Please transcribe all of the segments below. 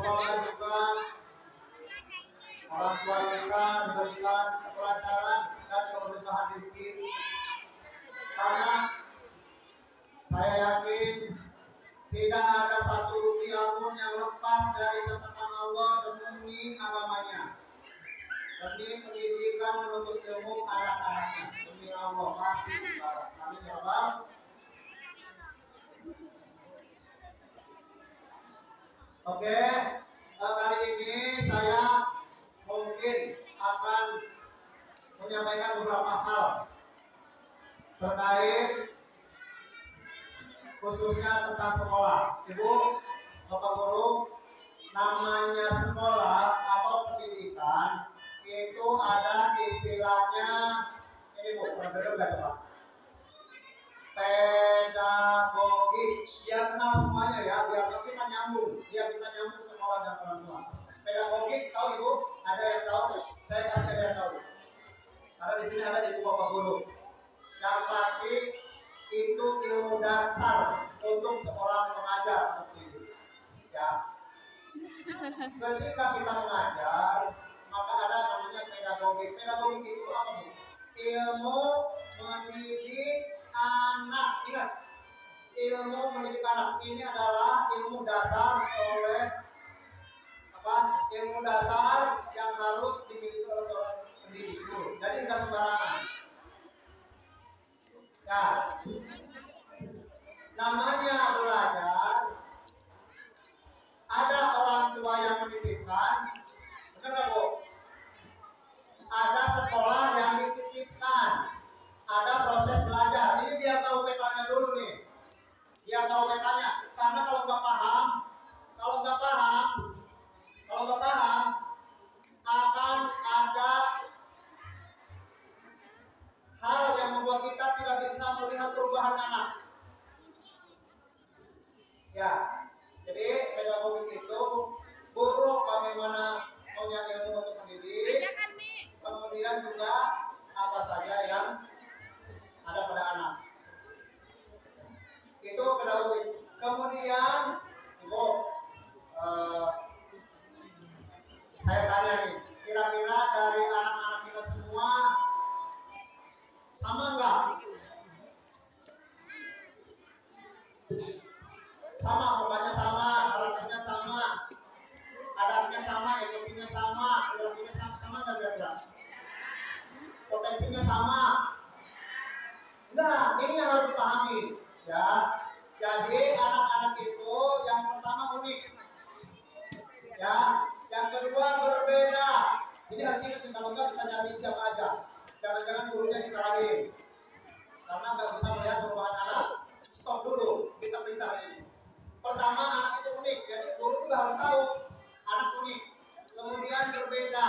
semoga juga orang tua kita diberikan kelancaran dan keberkahan rezeki, karena saya yakin tidak ada satu rupiah pun yang lepas dari catatan Allah demi agamanya, demi pendidikan menuntut ilmu anak-anaknya. Demi Allah pasti dibalas. Amin ya Rabbal. Oke, kali ini saya mungkin akan menyampaikan beberapa hal terkait khususnya tentang sekolah. Ibu, Bapak Guru, namanya sekolah atau pendidikan itu ada istilahnya, ini Bu, pernah dengar nggak coba? Pedagogi. Biar kenal semuanya ya, biar kita nyambung, sekolah dan orang tua. Pedagogi, tahu Ibu? Ada yang tahu? Saya pasti ada yang tahu. Karena di sini ada Ibu Bapak Guru. Yang pasti itu ilmu dasar untuk seorang pengajar atau pendidik. Ya. Ketika kita mengajar, maka ada namanya pedagogi. Pedagogi itu apa Bu? Ilmu mendidik anak. Ingat, ilmu mendidik anak ini adalah ilmu dasar oleh apa? Ilmu dasar yang harus dimiliki oleh seorang pendidik. Jadi nggak sembarangan. Ya, namanya belajar. Ada orang tua yang menitipkan, benar nggak Bu? Ada sekolah yang dititipkan, ada proses belajar. Ini biar tahu petanya dulu nih, biar tahu petanya. Karena kalau nggak paham, akan ada hal yang membuat kita tidak bisa melihat perubahan anak. Ya, jadi pedagogi itu guru bagaimana punya ilmu untuk mendidik, kemudian juga apa saja yang ada pada anak. Itu pedagogi. Kemudian, Ibu, saya tanya nih, kira-kira dari anak-anak kita semua sama enggak? Sama, pokoknya sama, karakternya sama, adatnya sama, emosinya sama, perilakunya sama nggak kira-kira? Potensinya sama? Nah, ini yang harus dipahami, ya. Jadi anak-anak itu yang pertama unik, ya. Yang kedua berbeda. Ini harus ingat, kalau nggak bisa nyari siapa aja. Jangan-jangan gurunya disalahin, karena nggak bisa melihat perubahan anak. Stop dulu, kita periksa ini. Pertama, anak itu unik, jadi guru juga harus tahu anak unik. Kemudian berbeda,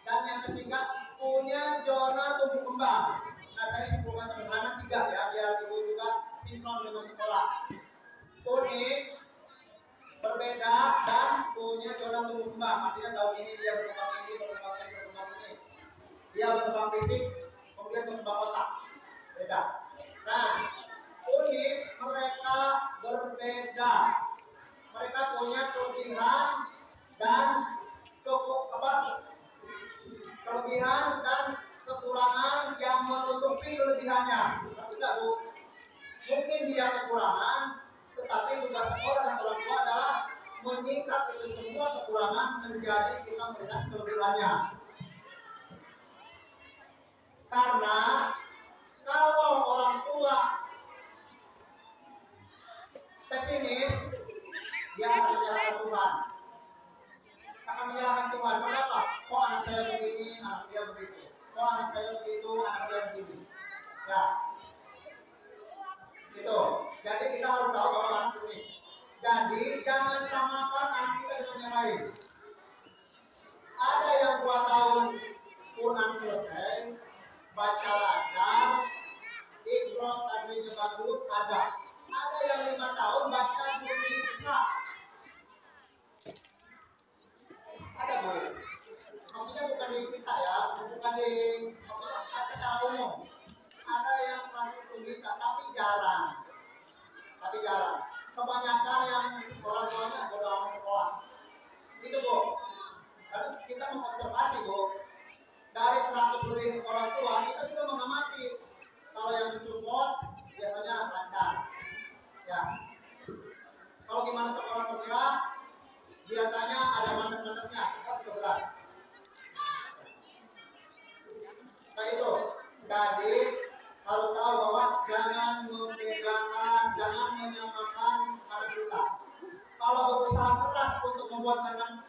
dan yang ketiga punya zona tumbuh kembang. Nah, saya simpulkan sederhana 3 ya, biar Ibu juga sinkron dengan sekolah. Unik, berbeda, dan punya zona tumbuh kembang. Artinya tahun ini dia berkembang ini, berkembang ini. Dia berkembang fisik, kemudian berkembang otak. Beda. Nah, unik, mereka berbeda. Mereka punya kelebihan dan kekurangan yang menutupi kelebihannya. Tapi tidak Bu, mungkin dia kekurangan, tetapi tugas sekolah dan orang tua adalah menyingkat itu semua kekurangan menjadi kita melihat kelebihannya. Karena kalau orang tua pesimis, dia akan menyalahkan Tuhan. Kenapa? Kok anak saya begini, anak dia begitu. Kok anak saya begitu, anak dia begini. Ya, itu. Jadi kita harus tahu kalau anak unik. Jadi jangan samakan anak kita dengan yang lain. Ada yang 2 tahun Quran selesai, baca lancar, Iqra tajwidnya bagus, ada. Ada yang 5 tahun baca bisa. Ada Bu. Maksudnya bukan di kita ya, bukan di maksudnya secara umum. Ada yang lahir itu bisa, tapi jarang. Kebanyakan yang orang tuanya bodo amat sekolah. Itu Bu. Karena kita mengobservasi Bu, dari 100 lebih orang tua kita juga mengamati. Kalau yang mensupport biasanya lancar. Ya. Kalau gimana sekolah terserah, biasanya ada mandat-mandatnya, sekolah juga berat. Nah itu, jadi harus tahu bahwa jangan membedakan, jangan menyamakan anak kita. Kalau berusaha keras untuk membuat anak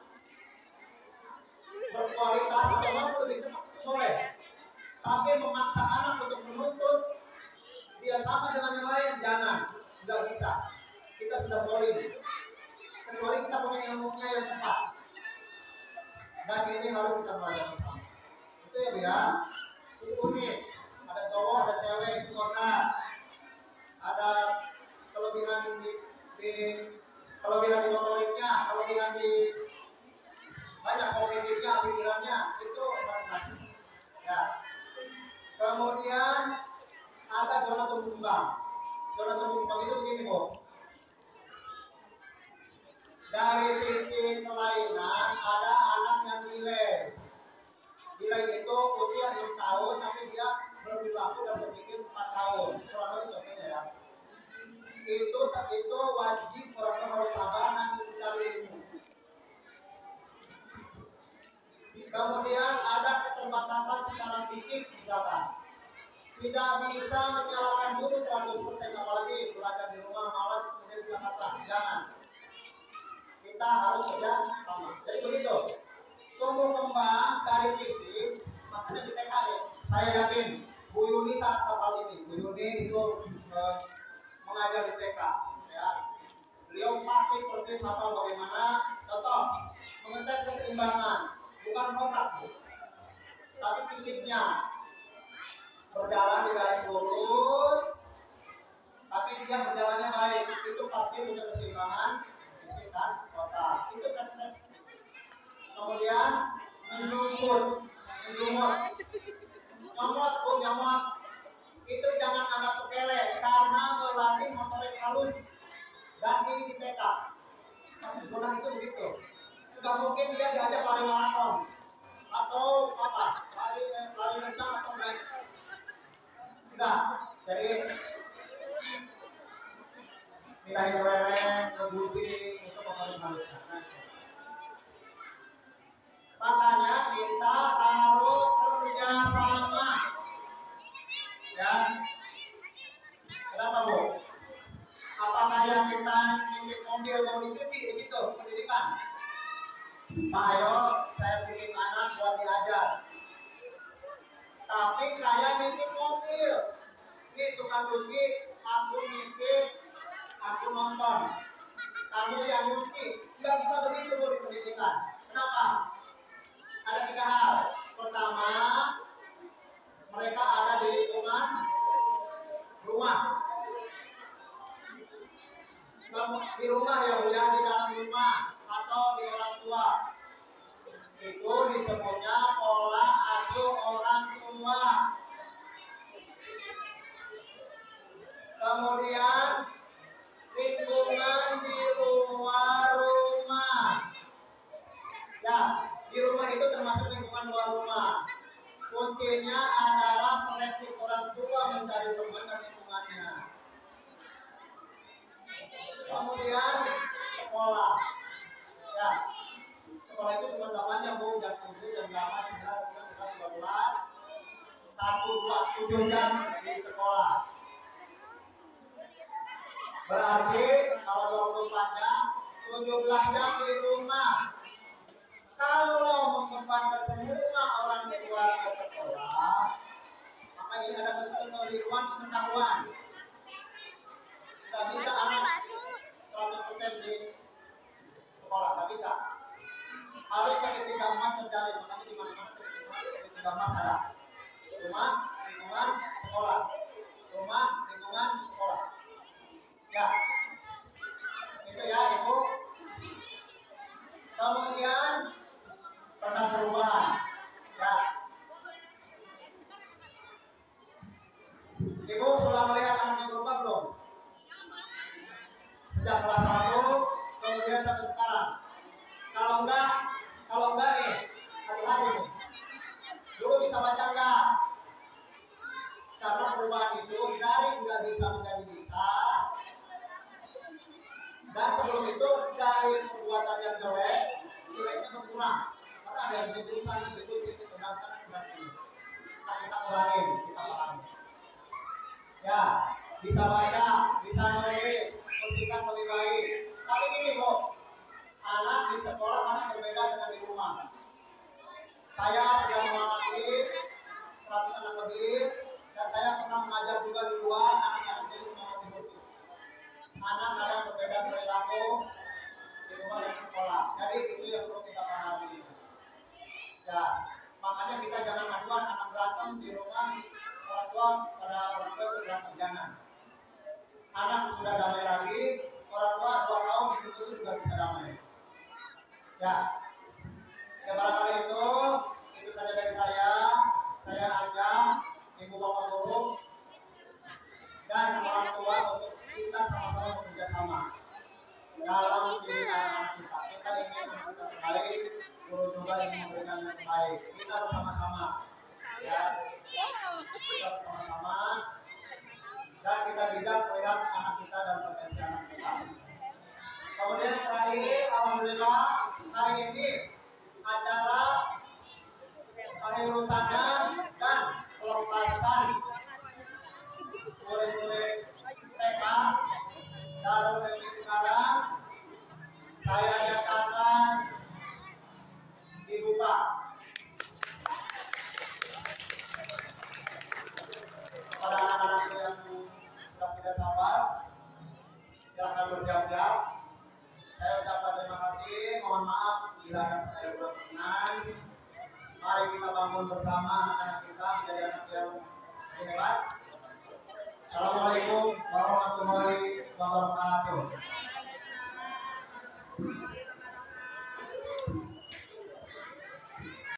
berkualitas atau mampu lebih cepat, boleh. Tapi memaksa anak untuk menuntut dia sama dengan yang lain, jangan. Tidak bisa. Kita sudah boleh. Kecuali kita punya ilmunya yang tepat. Dan ini harus kita pelajari. Itu ya Bu ya. Itu unik. Ada cowok, ada cewek, itu kodrat. Ada kelebihan di kelebihan di motoriknya, kelebihan di banyak kognitifnya, pikirannya, itu masing-masing. Ya. Kemudian ada zona tumbuh kembang. Zona tumbuh kembang itu begini Bu. Dari sisi kelainan ada anak yang delay. Delay itu usia 6 tahun tapi dia berperilaku dan berpikir 4 tahun. Kurang lebih contohnya ya. Itu wajib orang harus sabar dan mencari ilmu. Kemudian ada keterbatasan secara fisik misalkan. Tidak bisa menyalahkan guru 100%, apalagi belajar di rumah malas kemudian kita pasrah. Jangan. Kita harus kerja sama. Jadi begitu. Tumbuh kembang dari fisik, makanya di TK saya yakin Bu Yuni sangat hafal ini. Bu Yuni itu mengajar di TK. Ya. Beliau pasti persis hafal bagaimana. Contoh, mengetes keseimbangan, bukan otak, tapi fisiknya. Berjalan di garis lurus, tapi dia berjalannya baik, itu pasti punya keseimbangan fisik dan otak. Itu tes. Kemudian menjumur, nyomot, itu jangan anggap sepele karena melatih motorik halus dan ini di TK. Masih guna itu begitu. Tidak mungkin dia diajak lari maraton atau apa, lari kencang atau naik. Tidak, jadi nilai lereng, ngebuting itu motorik halus. Makanya kita harus kerja sama. Ya. Kenapa Bu? Apakah yang kita nitip mobil mau dicuci begitu pendidikan? Pak ayo saya titip anak buat diajar. Tapi saya nitip mobil. Ini tukang cuci, aku nitip, aku nonton. Kamu yang nyuci. Nggak bisa begitu Bu di pendidikan. Kenapa? Ada 3 hal. Pertama, mereka ada di lingkungan rumah. Di rumah ya Bu ya, di dalam rumah atau di orang tua. Itu disebutnya pola asuh orang tua. Kemudian lingkungan di luar rumah. Ya, di rumah itu termasuk lingkungan luar rumah. Kuncinya adalah selektif orang tua mencari teman dan lingkungannya. Kemudian sekolah. Ya, sekolah itu cuma 8 jam Bu, jam 7, jam 8, 9, 11, 12, 1, 2, 7 jam di sekolah. Berarti kalau 24 jam, 17 jam di rumah. Kalau mengembangkan semua orang di luar ke sekolah, maka ini ada kekeliruan pengetahuan. Tidak bisa anak 100% di sekolah, tidak bisa. Harus segitiga emas terjalin, makanya di mana-mana segitiga emas ada. Rumah, lingkungan, sekolah. Rumah, lingkungan, sekolah. Ya, itu ya Ibu. Kemudian tentang perubahan. Ya. Ibu sudah melihat anaknya berubah belum? Sejak kelas 1 kemudian sampai sekarang. Kalau Kalau enggak nih, hati-hati nih. Dulu bisa baca enggak? Karena perubahan itu dari nggak bisa menjadi bisa. Dan sebelum itu dari perbuatan yang jelek, jeleknya berkurang. Karena ada yang betul sana, betul sini, tengah sana, tengah sini. Nah, kita kurangin, kita pahami. Ya, bisa baca, bisa nulis, pendidikan lebih baik. Tapi ini Bu, anak di sekolah anak berbeda dengan di rumah. Saya sudah mengamati 100 anak lebih, dan saya pernah mengajar juga di luar anak-anak jadi mengamati musik. Anak kadang berbeda perilaku di rumah dan di sekolah. Jadi itu yang perlu kita pahami. Ya, makanya kita jangan aduan anak berantem di rumah, orang tua pada orang tua itu berantem, jangan. Anak sudah damai lagi, orang tua 2 tahun itu juga bisa damai. Ya, ya barangkali itu saja dari saya. Saya ajak ibu bapak guru dan orang tua untuk kita sama-sama bekerja sama dalam pendidikan anak kita. Kita ingin yang terbaik, guru juga ingin memberikan yang terbaik. Kita bersama-sama, ya, kita bersama-sama, dan kita bijak melihat anak kita dan potensi anak kita. Kemudian yang terakhir, alhamdulillah hari ini acara pengurusannya dan pelepasan murid-murid TK Darul Ilmi Cikarang saya nyatakan dibuka. Kepada anak-anak yang sudah tidak sabar, silakan bersiap-siap. Saya ucapkan terima kasih, mohon maaf bila ada saya berkenan. Mari kita bangun bersama anak kita menjadi anak yang hebat. Assalamualaikum warahmatullahi wabarakatuh.